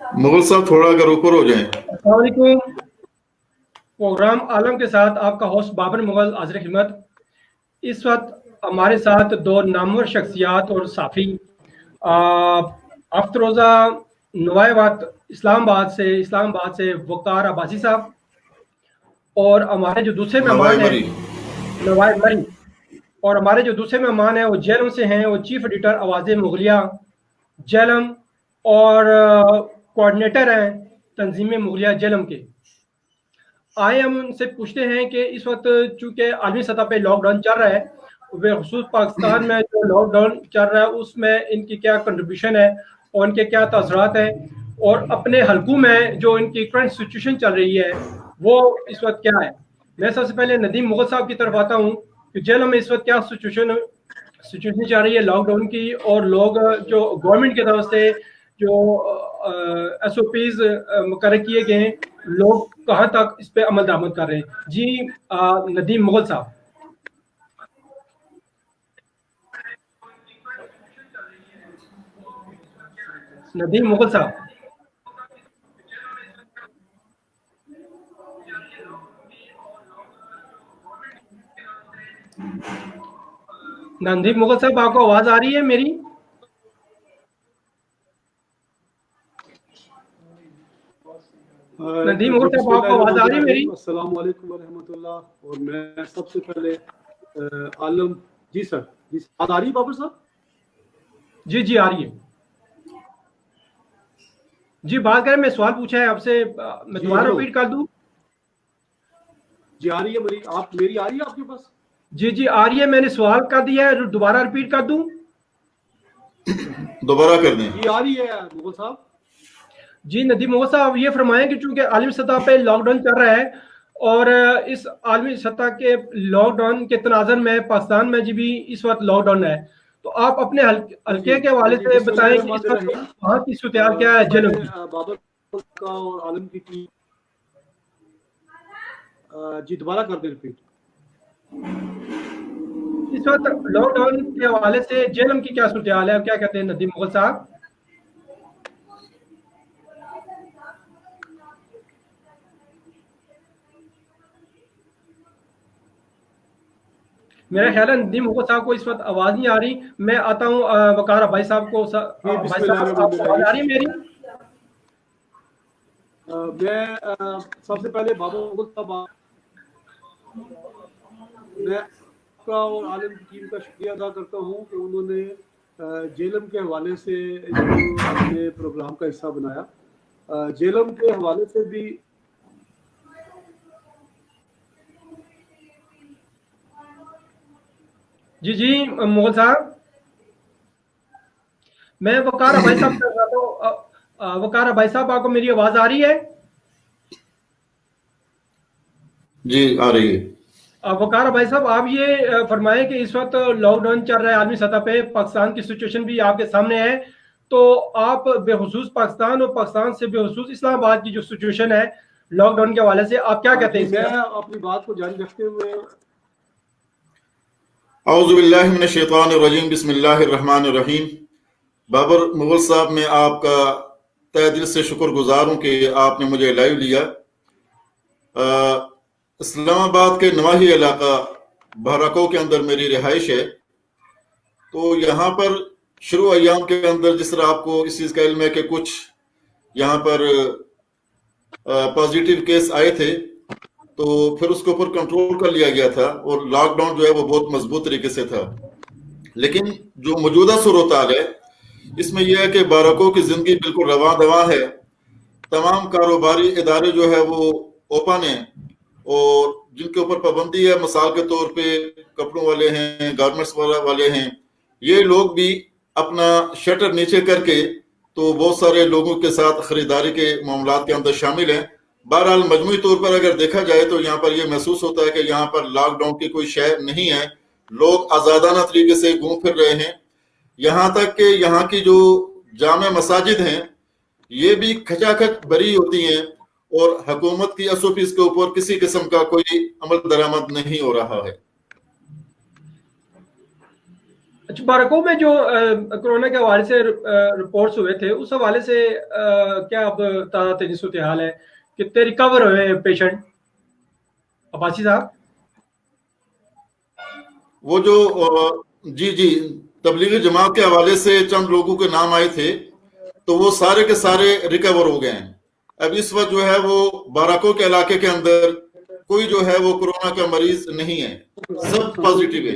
मुगल साहब थोड़ा अगर ऊपर हो जाएं। अस्सलाम वालेकुम। प्रोग्राम आलम के साथ आपका होस्ट बाबर मुगल हाजिर खिदमत। इस वक्त हमारे साथ दो नामवर शख्सियात और साफ़ी अफ्तरोज़ा नवाबाद इस्लामाबाद से वकार अब्बासी साहब, और हमारे जो दूसरे नवाई मेहमान हैं मरी। नवाब मरी, और हमारे जो दूसरे मेहमान हैं वो जेलम से हैं। वो चीफ एडिटर आवाज़ मुगलिया जेलम और कोऑर्डिनेटर हैं तंजीम मुगलिया जेलम के। आए हम उनसे पूछते हैं कि इस वक्त चूंकि आलमी सतह पे लॉकडाउन चल रहा है, बेखसूस पाकिस्तान में जो लॉकडाउन चल रहा है उसमें इनकी क्या कंट्रीब्यूशन है और इनके क्या तासरात हैं, और अपने हलकों में जो इनकी करंट सिचुएशन चल रही है वो इस वक्त क्या है। मैं सबसे पहले नदीम मुगल साहब की तरफ आता हूँ कि जेल में इस वक्त क्या सिचुएशन चल रही है लॉकडाउन की, और लोग जो गवर्नमेंट की तरफ से जो SOPs मुकर्रर किए गए हैं, लोग कहाँ तक इस पे अमल दरामद कर रहे हैं। जी नदीम मुगल साहब। नदीम मुगल साहब। नदीम मुगल साहब, आपको आवाज आ रही है मेरी? नदीम मुगल साहब, आपको आवाज आ रही है मेरी? अस्सलाम वालेकुम व रहमतुल्लाह। और मैं सबसे पहले आलम जी सर, जी आवाज आ रही है बाबर साहब? जी जी आ रही है। जी बात करें, मैं सवाल पूछा है आपसे, मैं जी, दोबारा हेलो। रिपीट कर दूं? जी आ रही है मेरी, मेरी आ रही है आपके पास? जी जी आ रही है। मैंने सवाल कर दिया है, दोबारा रिपीट कर दूं? दोबारा कर दें। जी आ रही है मुगल साहब। जी नदीम मुगल साहब, ये फरमाएं कि चूंकि आलमी सतह पे लॉकडाउन चल रहा है, और इस आलमी सतह के लॉकडाउन के तनाज़र में पाकिस्तान में जी भी इस वक्त लॉकडाउन है, तो आप अपने हल्के के हवाले से बताएं कि इस वक्त वहाँ की सूरत क्या है जेलों की। बाबर का और आलम की टीम, जी दोबारा कर दे रिपीट। इस वक्त लॉकडाउन के हवाले से जेलम की क्या सूरत हाल है, क्या कहते हैं नदीम मुगल साहब? मेरा ख्याल है नदीम मुगल साहब को इस वक्त आवाज नहीं आ रही। मैं आता हूँ वकार भाई साहब को। भाई साहब, आपको आवाज आ रही है मेरी? मैं सबसे पहले बाबर मुगल साहब, मैं आपका और आलम की टीम का शुक्रिया अदा करता हूँ कि उन्होंने जेलम के हवाले से अपने प्रोग्राम का हिस्सा बनाया। जेलम के हवाले से भी जी जी मुगल साहब, मैं वकार भाई साहब कर रहा हूँ। वकार भाई साहब, आपको मेरी आवाज आ रही है? जी आ रही है। वकार भाई साहब, आप ये फरमाएं कि इस वक्त लॉकडाउन चल रहा है आलमी सतह पे, पाकिस्तान की सिचुएशन भी आपके सामने है, तो आप बेखुसूस पाकिस्तान और पाकिस्तान से बेखुसूस इस्लामाबाद की जो सिचुएशन है लॉकडाउन के हवाले से, आप क्या कहते हैं? मैं अपनी बात को जारी रखते हुए औज़ु बिल्लाहि मिनश शैतानिर रजीम, बिस्मिल्लाहिर रहमानिर रहीम। बाबर मुगल साहब, मैं आपका तहे दिल से शुक्रगुजार हूँ कि आपने मुझे लाइव लिया। इस्लामाबाद के नवाही इलाका बहरको के अंदर मेरी रिहाइश है। तो यहाँ पर शुरू अयाम के अंदर जिस तरह आपको इस चीज़ का इल्म है कि कुछ यहाँ पर पॉजिटिव केस आए थे, तो फिर उसके ऊपर कंट्रोल कर लिया गया था और लॉकडाउन जो है वो बहुत मजबूत तरीके से था। लेकिन जो मौजूदा सूरत हाल है इसमें यह है कि बारकों की जिंदगी बिल्कुल रवां दवां है। तमाम कारोबारी इदारे जो है वो ओपन है, और जिनके ऊपर पाबंदी है, मिसाल के तौर पे कपड़ों वाले हैं, गारमेंट्स वाले हैं, ये लोग भी अपना शटर नीचे करके तो बहुत सारे लोगों के साथ खरीदारी के मामलात के अंदर शामिल हैं। बहरहाल मजमूई तौर पर अगर देखा जाए तो यहाँ पर यह महसूस होता है कि यहाँ पर लॉकडाउन की कोई शय नहीं है। लोग आज़ादाना तरीके से घूम फिर रहे हैं। यहाँ तक कि यहाँ की जो जामे मसाजिद हैं ये भी खचाखच बरी होती हैं, और हुकूमत की SOPs के ऊपर किसी किस्म का कोई अमल दरामद नहीं हो रहा है। अच्छा, बारकों में जो कोरोना के हवाले से रिपोर्ट्स हुए थे, उस हवाले से क्या अब ताज़ा तरीन सूरत हाल है? कितने रिकवर हुए हैं पेशेंट, अब्बासी साहब? वो जो जी जी, तबलीगी जमात के हवाले से चंद लोगों के नाम आए थे, तो वो सारे के सारे रिकवर हो गए हैं। अब इस वक्त जो है वो बाराको के इलाके के अंदर कोई जो है वो कोरोना का मरीज नहीं है, सब पॉजिटिव है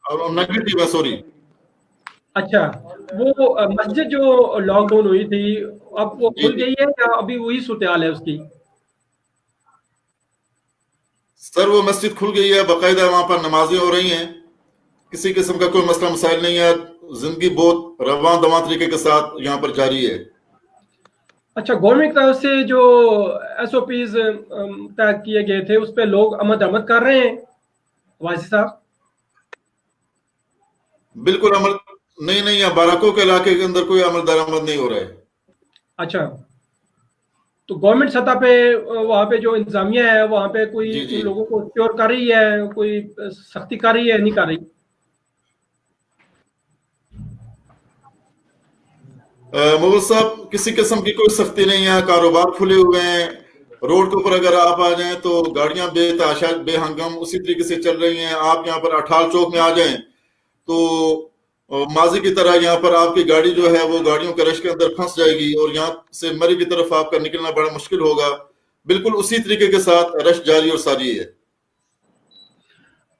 और नेगेटिव है, सॉरी। अच्छा, वो मस्जिद जो लॉकडाउन हुई थी, अब वो जी खुल जी गई है या अभी वही सूरत हाल है उसकी? सर, वो मस्जिद खुल गई है, बाकायदा वहां पर नमाजें हो रही हैं, किसी किस्म का कोई मसला मसाइल नहीं है। जिंदगी बहुत रवां दवां तरीके के साथ यहाँ पर जारी है। अच्छा, गवर्नमेंट की तरफ से जो एसओपीज तय किए गए थे, उस पर लोग अमल दरामद कर रहे हैं वासी साहब? बिल्कुल अमल नहीं, नहीं, यहाँ बाराको के इलाके के अंदर कोई अमल दरामद नहीं हो रहा है। अच्छा, तो गवर्नमेंट सतह पे वहाँ पे जो इंतजामिया है, वहाँ पे कोई जी उन जी लोगों को श्योर कर रही है, कोई सख्ती कर रही है, नहीं कर रही? मुगल साहब, किसी किस्म की कोई सख्ती नहीं है, कारोबार खुले हुए हैं। रोड के ऊपर अगर आप आ जाएं तो गाड़ियां बेतहाशा बेहंगम उसी तरीके से चल रही हैं। आप यहाँ पर अठाल चौक में आ जाएं तो माजी की तरह यहाँ पर आपकी गाड़ी जो है वो गाड़ियों के रश के अंदर फंस जाएगी और यहाँ से मरी की तरफ आपका निकलना बड़ा मुश्किल होगा। बिल्कुल उसी तरीके के साथ रश जारी और सारी है।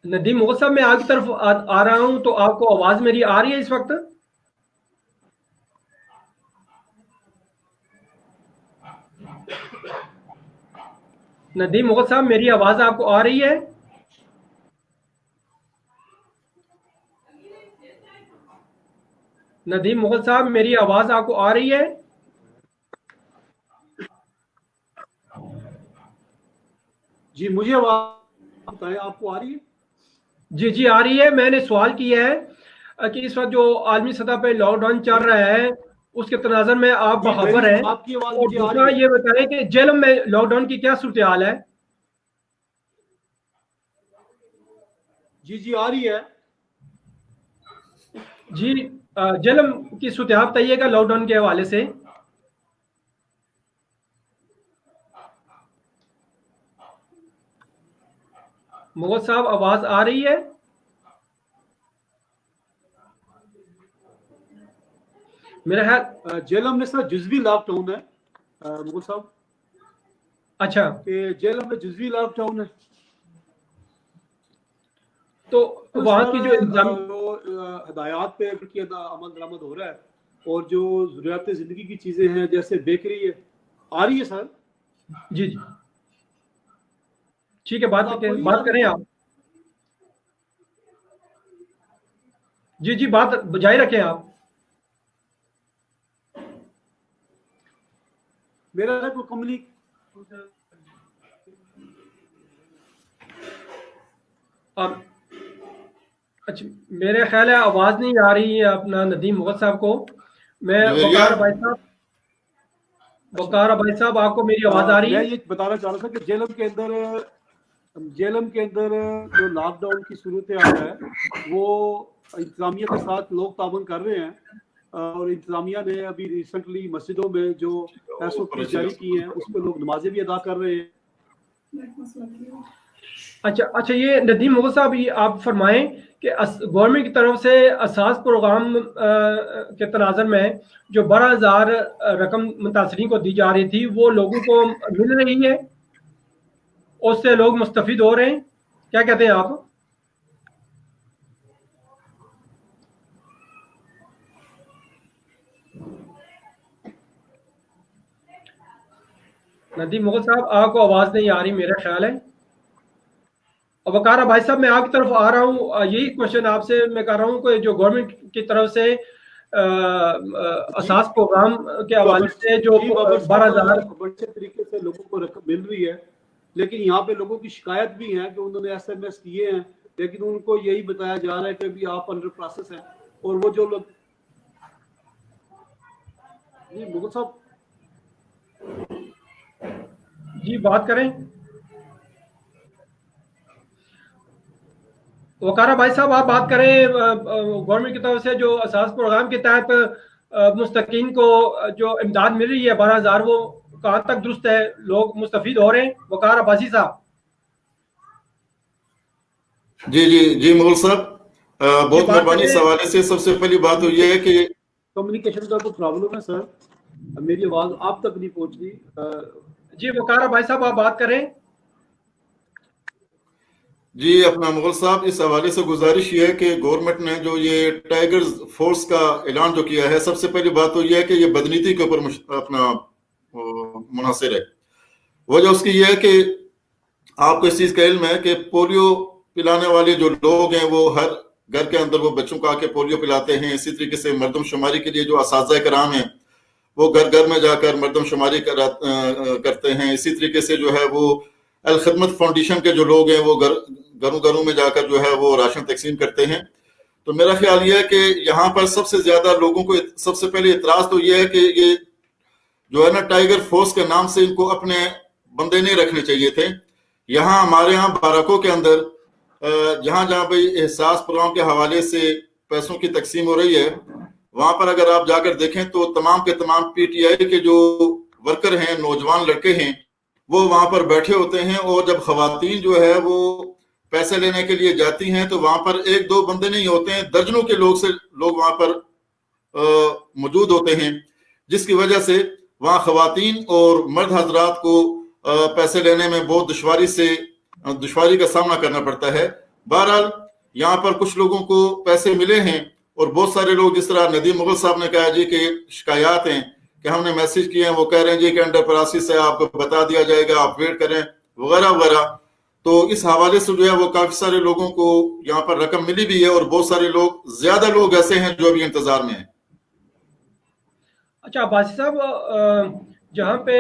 नदीम मुगल साहब, मैं आपकी तरफ आ रहा हूँ, तो आपको आवाज मेरी आ रही है इस वक्त? नदीम मुगल साहब, मेरी आवाज आपको आ रही है? नदीम मुगल साहब, मेरी आवाज आपको आ रही है? जी, मुझे आवाज बताएं, आपको आ रही है? जी जी, आ रही है। मैंने सवाल किया है कि इस वक्त जो आलमी सतह पे लॉकडाउन चल रहा है, उसके तनाज़र में आप जी, बखबर हैं, आपकी आवाज और मुझे आ दूसरा रही है। ये बताएं कि जेलम में लॉकडाउन की क्या सूरत हाल है? जी जी, आ रही है। जी, जेलम की सूरत हाल बताइएगा लॉकडाउन के हवाले से। मुगल साहब, आवाज आ रही है? मेरा ख्याल। जेलम में सर जुजवी लॉकडाउन है, मुगल साहब, अच्छा, कि जेलम में जुजवी लॉकडाउन है। तो तो वहाँ सर की जो इंतजाम। हदायत पे अगर किया अमल दरामद हो रहा है, और जो ज़रूरियात ज़िंदगी की चीज़ें हैं जैसे बेकरी है, आ रही है सर। जी जी, ठीक है, आपको नहीं आ बात रही? करें आप। जी जी, बात जारी रखें आप। मेरा कोई कमली अब अच्छा, मेरे ख्याल है आवाज नहीं आ रही है अपना नदीम मुगल साहब को। मैं जवेरिया, वकार भाई साहब, वकार भाई साहब, आपको मेरी आवाज आ रही मैं है? ये बताना चाह रहा था कि जेलम के अंदर जो लॉकडाउन की सूरत हाल है, वो इंतजामिया के साथ लोग ताबन कर रहे हैं, और इंतजामिया ने अभी रिसेंटली मस्जिदों में जो SOP जारी की हैं, उस पर लोग नमाजें भी अदा कर रहे हैं। अच्छा अच्छा, ये नदीम मुगल साहब, ये आप फरमाएं कि गवर्नमेंट की तरफ से असास प्रोग्राम के तनाज़र में जो 12,000 रकम मुतासरीन को दी जा रही थी, वो लोगों को मिल रही है? उससे लोग मुस्तफिद हो रहे हैं? क्या कहते हैं आप? नदीम मुगल साहब, आपको आवाज नहीं आ रही मेरा ख्याल है। और वकारा भाई साहब, मैं आपकी तरफ आ रहा हूँ, यही क्वेश्चन आपसे मैं कर रहा हूँ कि जो गवर्नमेंट की तरफ से जी असास प्रोग्राम के हवाले से जो जी बाबर साहब, 12,000। बड़े तरीके से लोगों को रकम मिल रही है, लेकिन यहाँ पे लोगों की शिकायत भी है कि उन्होंने SMS किए हैं, लेकिन उनको यही बताया जा रहा है कि अभी आप अंडर प्रोसेस हैं। और वो जो लोग, जी मुगल साहब, जी बात करें। वकारा भाई साहब, आप बात करें गवर्नमेंट की तरफ से जो असास प्रोग्राम के तहत मुस्तकीन को जो इमदाद मिल रही है 12,000, वो कहाँ तक दुरुस्त है? लोग मुस्तफीद हो रहे हैं? वकार अब्बासी साहब। जी जी जी मुगल साहब, जी बहुत बात मेहरबानी। इस करें। हवाले से सबसे पहली बात तो ये है कि कम्युनिकेशन का तो प्रॉब्लम है सर, मेरी आवाज आप तक नहीं पहुंच रही। जी वकार भाई साहब, आप बात करें। जी अपना मुगल साहब, इस हवाले से गुजारिश ये है कि गवर्नमेंट ने जो ये टाइगर्स फोर्स का ऐलान जो किया है, सबसे पहली बात तो ये है कि ये बदनीति के ऊपर अपना मुनासिर है। वजह उसकी ये है कि आपको इस चीज का इल्म है कि पोलियो पिलाने वाले जो लोग हैं वो हर घर के अंदर वो बच्चों को आके पोलियो पिलाते हैं। इसी तरीके से मरदमशुमारी के लिए जो असातिज़ा कराम हैं वो घर घर में जाकर मरदमशुमारी करते हैं। इसी तरीके से जो है वो अल खिदमत फाउंडेशन के जो लोग हैं वो घरों घरों में जाकर जो है वो राशन तकसीम करते हैं। तो मेरा ख्याल ये है कि यहाँ पर सबसे ज्यादा लोगों को सबसे पहले इतराज तो ये है कि ये जो है ना टाइगर फोर्स के नाम से इनको अपने बंदे नहीं रखने चाहिए थे। यहाँ हमारे यहाँ बाराकों के अंदर जहाँ जहाँ भाई एहसास प्रोग्राम के हवाले से पैसों की तकसीम हो रही है, वहां पर अगर आप जाकर देखें तो तमाम के तमाम पीटीआई के जो वर्कर हैं, नौजवान लड़के हैं, वो वहां पर बैठे होते हैं। और जब खवातीन जो है वो पैसे लेने के लिए जाती हैं तो वहां पर एक दो बंदे नहीं होते हैं, दर्जनों के लोग वहां पर मौजूद होते हैं, जिसकी वजह से वहां खवातीन और मर्द हजरात को पैसे लेने में बहुत दुश्वारी का सामना करना पड़ता है। बहरहाल यहाँ पर कुछ लोगों को पैसे मिले हैं और बहुत सारे लोग, जिस तरह नदीम मुगल साहब ने कहा जी कि शिकायत हैं कि हमने मैसेज किए हैं, वो कह रहे हैं जी कि अंडर प्रोसेस से आपको बता दिया जाएगा, आप वेट करें वगैरह वगैरह। तो इस हवाले से जो है वो काफी सारे लोगों को यहाँ पर रकम मिली भी है और बहुत सारे लोग, ज्यादा लोग ऐसे हैं जो अभी इंतजार में हैं। अच्छा अब्बासी साहब, जहाँ पे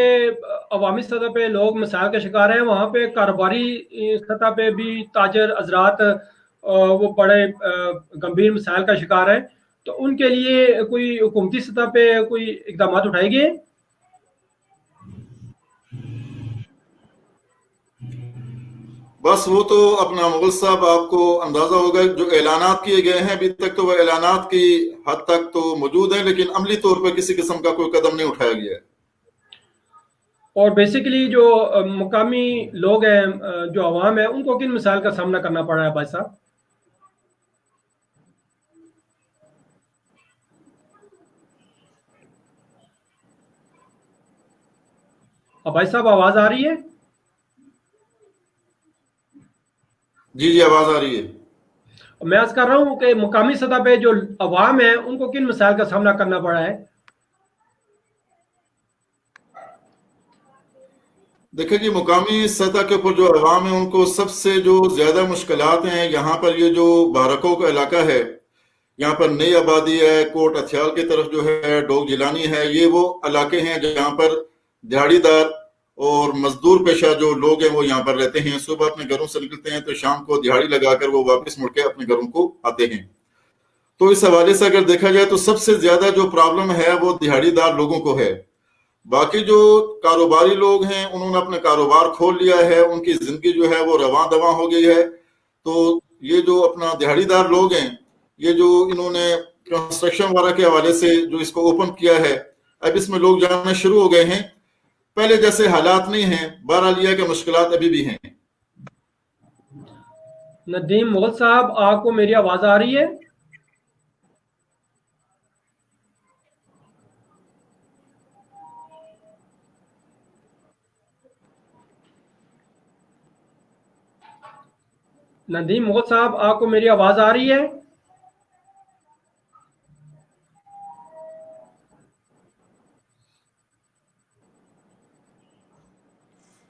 अवामी सतह पे लोग मसाइल का शिकार हैं, वहाँ पे कारोबारी सतह पे भी ताजर हजरात वो बड़े गंभीर मसाइल का शिकार हैं। तो उनके लिए कोई हुकूमती सतह पे कोई इकदाम उठाए गए? बस वो तो अपना मुगल साहब आपको अंदाजा होगा, जो ऐलानात किए गए हैं अभी तक तो वह ऐलानात की हद तक तो मौजूद है, लेकिन अमली तौर पर किसी किस्म का कोई कदम नहीं उठाया गया है। और बेसिकली जो मुकामी लोग हैं, जो अवाम है, उनको किन मसाइल का सामना करना पड़ रहा है भाई साहब? अब भाई साहब आवाज आ रही है? जी जी आवाज आ रही है। मैं अर्ज कर रहा हूँ कि मुकामी सतह पे जो अवाम है उनको किन मसाइल का सामना करना पड़ा है? देखिए जी, मुकामी सतह के ऊपर जो अवाम है उनको सबसे जो ज्यादा मुश्किलात हैं यहाँ पर, ये जो बारकों का इलाका है, यहाँ पर नई आबादी है, कोट अथियाल की तरफ जो है डोग जिलानी है, ये वो इलाके हैं जहाँ पर दिहाड़ीदार और मजदूर पेशा जो लोग हैं वो यहाँ पर रहते हैं। सुबह अपने घरों से निकलते हैं तो शाम को दिहाड़ी लगाकर वो वापस मुड़ के अपने घरों को आते हैं। तो इस हवाले से अगर देखा जाए तो सबसे ज्यादा जो प्रॉब्लम है वो दिहाड़ीदार लोगों को है। बाकी जो कारोबारी लोग हैं उन्होंने अपने कारोबार खोल लिया है, उनकी जिंदगी जो है वो रवां दवां हो गई है। तो ये जो अपना दिहाड़ीदार लोग हैं, ये जो इन्होंने कंस्ट्रक्शन वगैरह के हवाले से जो इसको ओपन किया है, अब इसमें लोग जाना शुरू हो गए हैं। पहले जैसे हालात नहीं हैं, बहरहाल यह कि मुश्किलात अभी भी हैं। नदीम मुगल साहब, आपको मेरी आवाज आ रही है? नदीम मुगल साहब, आपको मेरी आवाज आ रही है?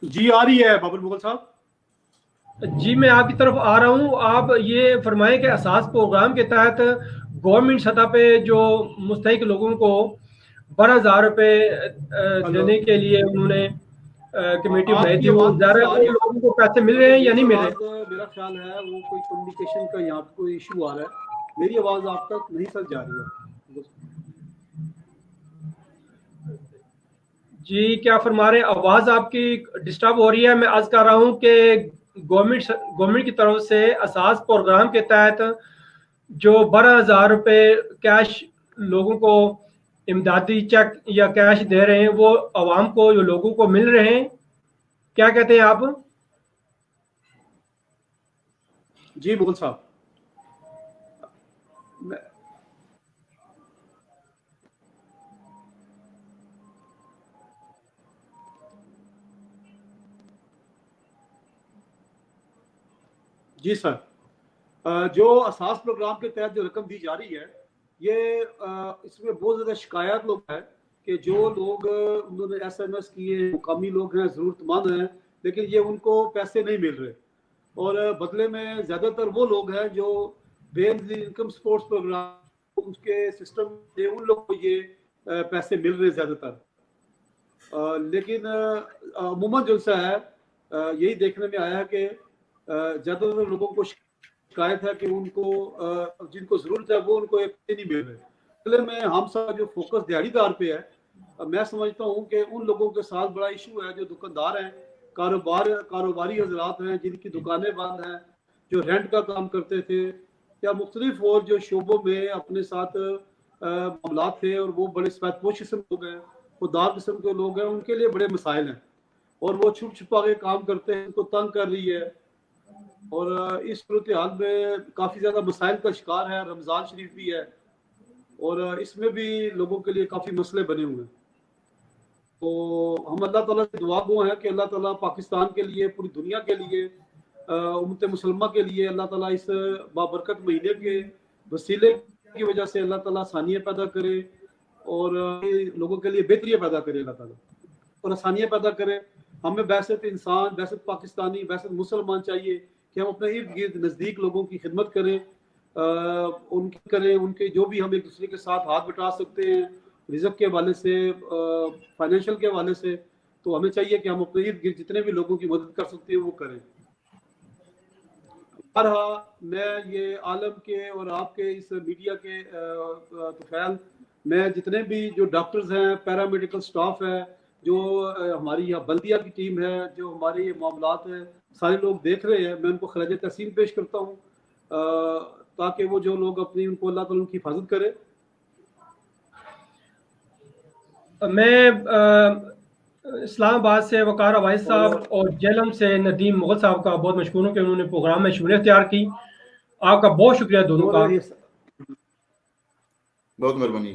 जी आ रही है बाबर मुगल साहब। जी मैं आपकी तरफ आ रहा हूँ। आप ये फरमाएं कि असास प्रोग्राम के तहत गवर्नमेंट सतह पे जो मुस्तहिक लोगों को 12,000 रुपये देने के लिए उन्होंने कमेटी बनाई थी, वो ज़्यादा लोगों को पैसे मिल रहे हैं या नहीं मिल रहे? मेरा ख्याल है वो कोई कम्युनिकेशन का यहाँ पे कोई इशू आ रहा है। मेरी आवाज आप तक नहीं सर जा रही है। जी क्या फरमा रहे हैं? आवाज़ आपकी डिस्टर्ब हो रही है। मैं अर्ज कर रहा हूँ कि गवर्नमेंट की तरफ से असास प्रोग्राम के तहत जो 12,000 रुपये कैश लोगों को इमदादी चेक या कैश दे रहे हैं, वो आवाम को, जो लोगों को मिल रहे हैं, क्या कहते हैं आप? जी मुगल साहब, जी सर, जो असास प्रोग्राम के तहत जो रकम दी जा रही है, ये इसमें बहुत ज़्यादा शिकायत लोग हैं कि जो लोग उन्होंने SMS किए, मुकामी लोग हैं, ज़रूरतमंद हैं, लेकिन ये उनको पैसे नहीं मिल रहे, और बदले में ज़्यादातर वो लोग हैं जो बेनज़ीर इनकम सपोर्ट्स प्रोग्राम उसके सिस्टम से उन लोगों को ये पैसे मिल रहे हैं ज़्यादातर। लेकिन अमूमन जो है यही देखने में आया है कि ज़्यादातर लोगों को शिकायत है कि उनको जिनको ज़रूरत है वो उनको पैसे नहीं मिल रहे। बदले में हम सब जो फोकस दिहाड़ीदार पे है, मैं समझता हूँ कि उन लोगों के साथ बड़ा इशू है जो दुकानदार हैं, कारोबारी हजरात हैं, जिनकी दुकानें बंद हैं, जो रेंट का काम करते थे या मुख्तलिफ और जो शोबों में अपने साथ मामला थे, और वो बड़े सफेदपोश किस्म लोग हैं, खुददार किस्म के लोग हैं, उनके लिए बड़े मसाइल हैं, और वो छुप छुपा के काम करते हैं, उनको तंग कर रही है, और इस सूरत हाल में काफ़ी ज़्यादा मसाइल का शिकार है। रमज़ान शरीफ भी है, और इसमें भी लोगों के लिए काफ़ी मसले बने हुए हैं। तो हम अल्लाह ताला से दुआ गो हैं कि अल्लाह ताला पाकिस्तान के लिए, पूरी दुनिया के लिए, उम्मत मुसलमा के लिए अल्लाह ताला इस बाबरकत महीने के वसीले की वजह से अल्लाह ताला आसानियाँ पैदा करे, और लोगों के लिए बेहतरियाँ पैदा करे अल्लाह ताला, और आसानियाँ पैदा करे। हमें बैसत इंसान, बैसत पाकिस्तानी, बैसत मुसलमान चाहिए कि हम अपने इर्द गिर्द नज़दीक लोगों की खिदमत करें, उनके जो भी हम एक दूसरे के साथ हाथ बटा सकते हैं रिज़्क़ के हवाले से, फाइनेंशियल के हवाले से, तो हमें चाहिए कि हम अपने इर्द गिर्द जितने भी लोगों की मदद कर सकते हैं वो करें। मैं ये आलम के और आपके इस मीडिया के तुफैल, मैं जितने भी जो डॉक्टर्स हैं, पैरामेडिकल स्टाफ है, जो हमारी यहाँ बल्दिया की टीम है, जो हमारे ये मामलात हैं, सारे लोग देख रहे हैं, मैं उनको खराज तहसीन पेश करता हूँ, ताकि वो जो लोग अपनी, उनको अल्लाह ताला उनकी हिफाजत करे। मैं इस्लामाबाद से वकार अवाइद साहब और जेलम से नदीम मुगल साहब का बहुत मशहूर हूँ कि उन्होंने प्रोग्राम में शमूलियत इख्तियार की। आपका बहुत शुक्रिया दोनों का। बहुत मेहरबानी।